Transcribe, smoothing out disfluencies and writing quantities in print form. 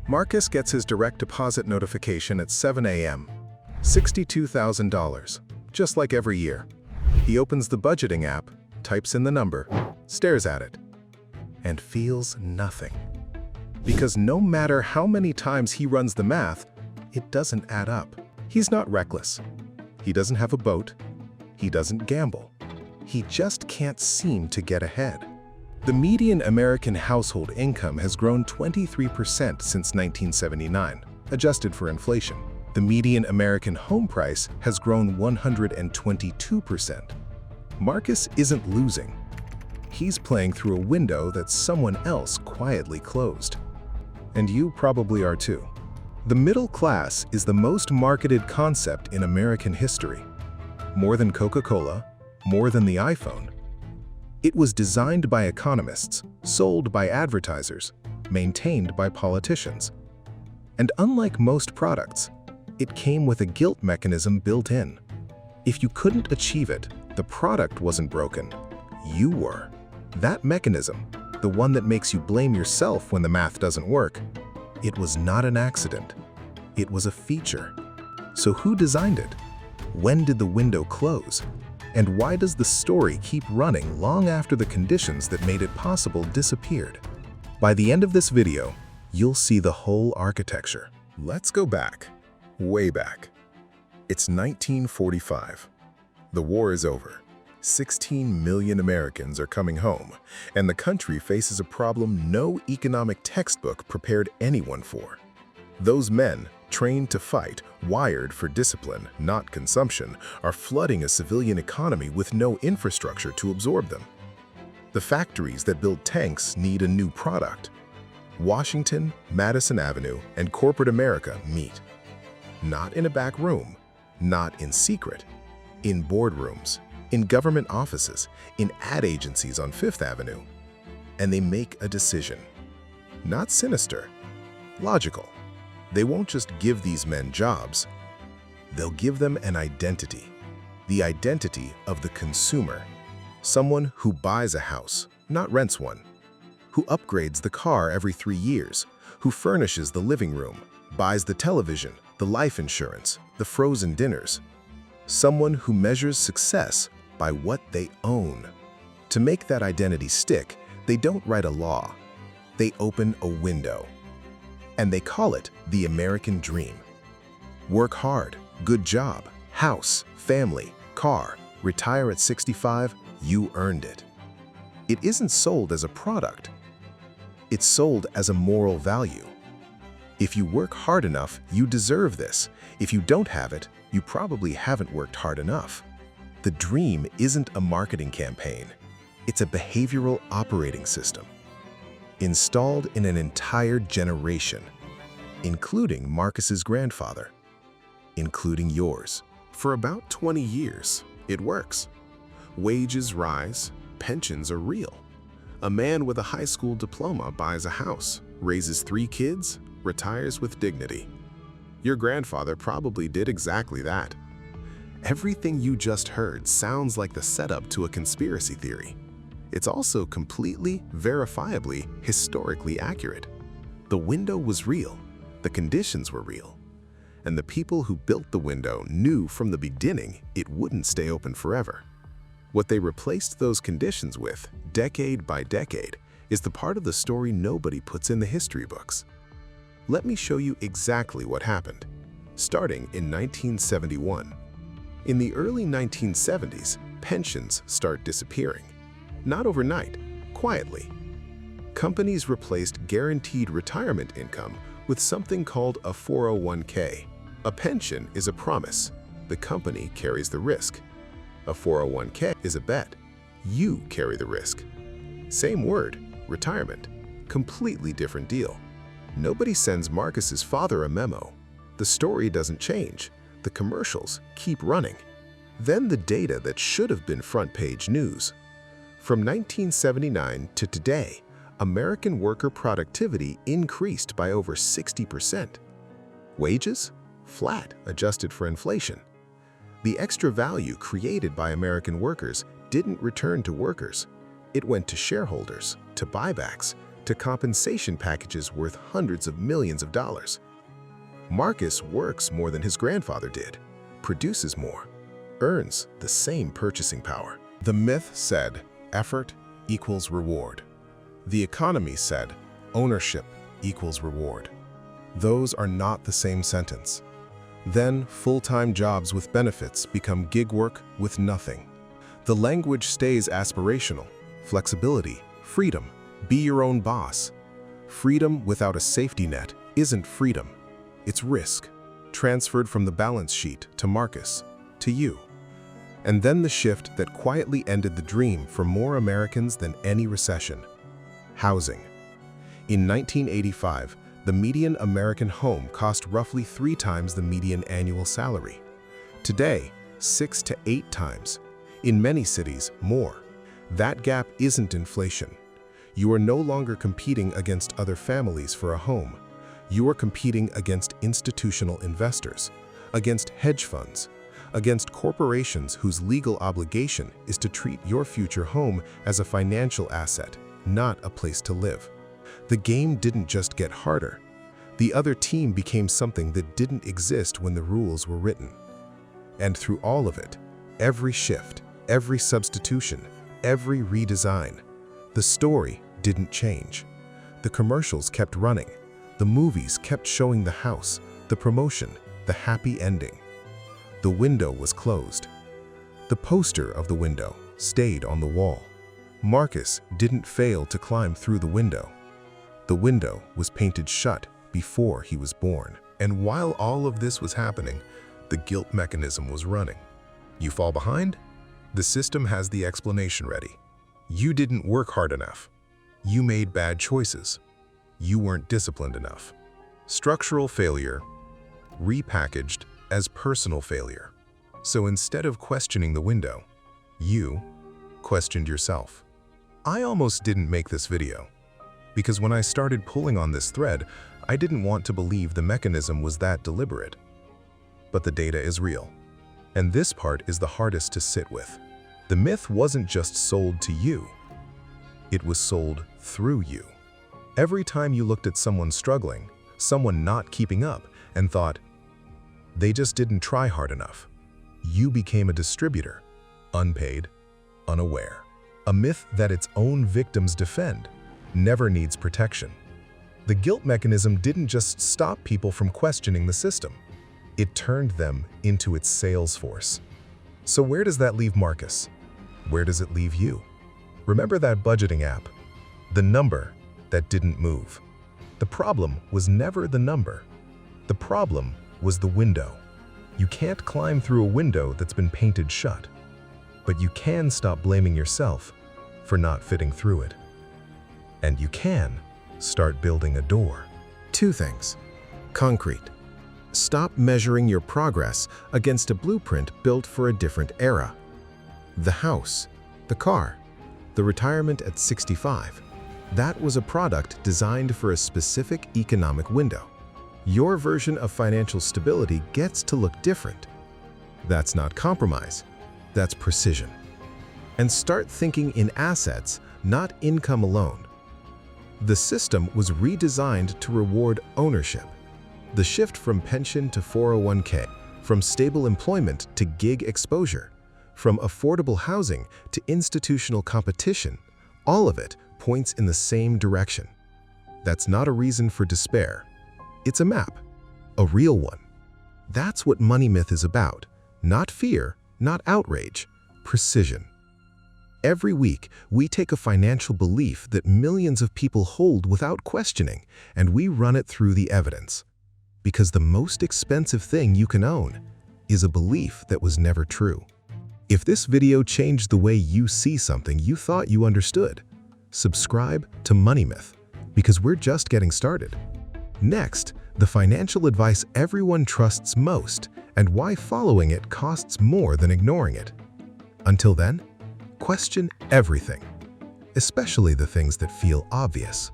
Marcus gets his direct deposit notification at 7 a.m. $62,000, just like every year. He opens the budgeting app, types in the number, stares at it, and feels nothing. Because no matter how many times he runs the math, it doesn't add up. He's not reckless. He doesn't have a boat. He doesn't gamble. He just can't seem to get ahead. The median American household income has grown 23% since 1979, adjusted for inflation. The median American home price has grown 122%. Marcus isn't losing. He's playing through a window that someone else quietly closed. And you probably are too. The middle class is the most marketed concept in American history. More than Coca-Cola, more than the iPhone. It was designed by economists, sold by advertisers, maintained by politicians. And unlike most products, it came with a guilt mechanism built in. If you couldn't achieve it, the product wasn't broken. You were. That mechanism, the one that makes you blame yourself when the math doesn't work, it was not an accident. It was a feature. So who designed it? When did the window close? And why does the story keep running long after the conditions that made it possible disappeared? By the end of this video, you'll see the whole architecture. Let's go back, way back. It's 1945. The war is over. 16 million Americans are coming home, and the country faces a problem no economic textbook prepared anyone for. Those men, trained to fight, wired for discipline, not consumption, are flooding a civilian economy with no infrastructure to absorb them. The factories that build tanks need a new product. Washington, Madison Avenue, and corporate America meet. Not in a back room, not in secret, in boardrooms, in government offices, in ad agencies on Fifth Avenue. And they make a decision. Not sinister, logical. They won't just give these men jobs. They'll give them an identity. The identity of the consumer. Someone who buys a house, not rents one. Who upgrades the car every 3 years. Who furnishes the living room, buys the television, the life insurance, the frozen dinners. Someone who measures success by what they own. To make that identity stick, they don't write a law. They open a window. And they call it the American dream. Work hard, good job, house, family, car, retire at 65, you earned it. It isn't sold as a product. It's sold as a moral value. If you work hard enough, you deserve this. If you don't have it, you probably haven't worked hard enough. The dream isn't a marketing campaign. It's a behavioral operating system. Installed in an entire generation, including Marcus's grandfather, including yours. For about 20 years, it works. Wages rise, pensions are real. A man with a high school diploma buys a house, raises 3 kids, retires with dignity. Your grandfather probably did exactly that. Everything you just heard sounds like the setup to a conspiracy theory. It's also completely, verifiably, historically accurate. The window was real, the conditions were real, and the people who built the window knew from the beginning it wouldn't stay open forever. What they replaced those conditions with, decade by decade, is the part of the story nobody puts in the history books. Let me show you exactly what happened, starting in 1971. In the early 1970s, pensions start disappearing. Not overnight, quietly. Companies replaced guaranteed retirement income with something called a 401k. A pension is a promise. The company carries the risk. A 401k is a bet. You carry the risk. Same word, retirement. Completely different deal. Nobody sends Marcus's father a memo. The story doesn't change. The commercials keep running. Then the data that should have been front-page news. From 1979 to today, American worker productivity increased by over 60%. Wages? Flat, adjusted for inflation. The extra value created by American workers didn't return to workers. It went to shareholders, to buybacks, to compensation packages worth hundreds of millions of dollars. Marcus works more than his grandfather did, produces more, earns the same purchasing power. The myth said effort equals reward. The economy said ownership equals reward. Those are not the same sentence. Then full-time jobs with benefits become gig work with nothing. The language stays aspirational, flexibility, freedom, be your own boss. Freedom without a safety net isn't freedom. It's risk, transferred from the balance sheet to Marcus, to you. And then the shift that quietly ended the dream for more Americans than any recession. Housing. In 1985, the median American home cost roughly 3 times the median annual salary. Today, 6 to 8 times. In many cities, more. That gap isn't inflation. You are no longer competing against other families for a home. You are competing against institutional investors, against hedge funds, against corporations whose legal obligation is to treat your future home as a financial asset, not a place to live. The game didn't just get harder. The other team became something that didn't exist when the rules were written. And through all of it, every shift, every substitution, every redesign, the story didn't change. The commercials kept running. The movies kept showing the house, the promotion, the happy ending. The window was closed. The poster of the window stayed on the wall. Marcus didn't fail to climb through the window. The window was painted shut before he was born. And while all of this was happening, the guilt mechanism was running. You fall behind? The system has the explanation ready. You didn't work hard enough. You made bad choices. You weren't disciplined enough. Structural failure, repackaged as personal failure. So instead of questioning the window, you questioned yourself. I almost didn't make this video, because when I started pulling on this thread, I didn't want to believe the mechanism was that deliberate. But the data is real. And this part is the hardest to sit with. The myth wasn't just sold to you. It was sold through you. Every time you looked at someone struggling, someone not keeping up, and thought, they just didn't try hard enough, you became a distributor, unpaid, unaware. A myth that its own victims defend never needs protection. The guilt mechanism didn't just stop people from questioning the system. It turned them into its sales force. So where does that leave Marcus? Where does it leave you? Remember that budgeting app? The number that didn't move. The problem was never the number. The problem was the window. You can't climb through a window that's been painted shut, but you can stop blaming yourself for not fitting through it. And you can start building a door. 2 things. Concrete. Stop measuring your progress against a blueprint built for a different era. The house, the car, the retirement at 65. That was a product designed for a specific economic window. Your version of financial stability gets to look different. That's not compromise, that's precision. And start thinking in assets, not income alone. The system was redesigned to reward ownership. The shift from pension to 401k, from stable employment to gig exposure, from affordable housing to institutional competition, all of it points in the same direction. That's not a reason for despair. It's a map, a real one. That's what Money Myth is about. Not fear, not outrage, precision. Every week, we take a financial belief that millions of people hold without questioning, and we run it through the evidence. Because the most expensive thing you can own is a belief that was never true. If this video changed the way you see something you thought you understood, subscribe to Money Myth, because we're just getting started. Next, the financial advice everyone trusts most and why following it costs more than ignoring it. Until then, question everything, especially the things that feel obvious.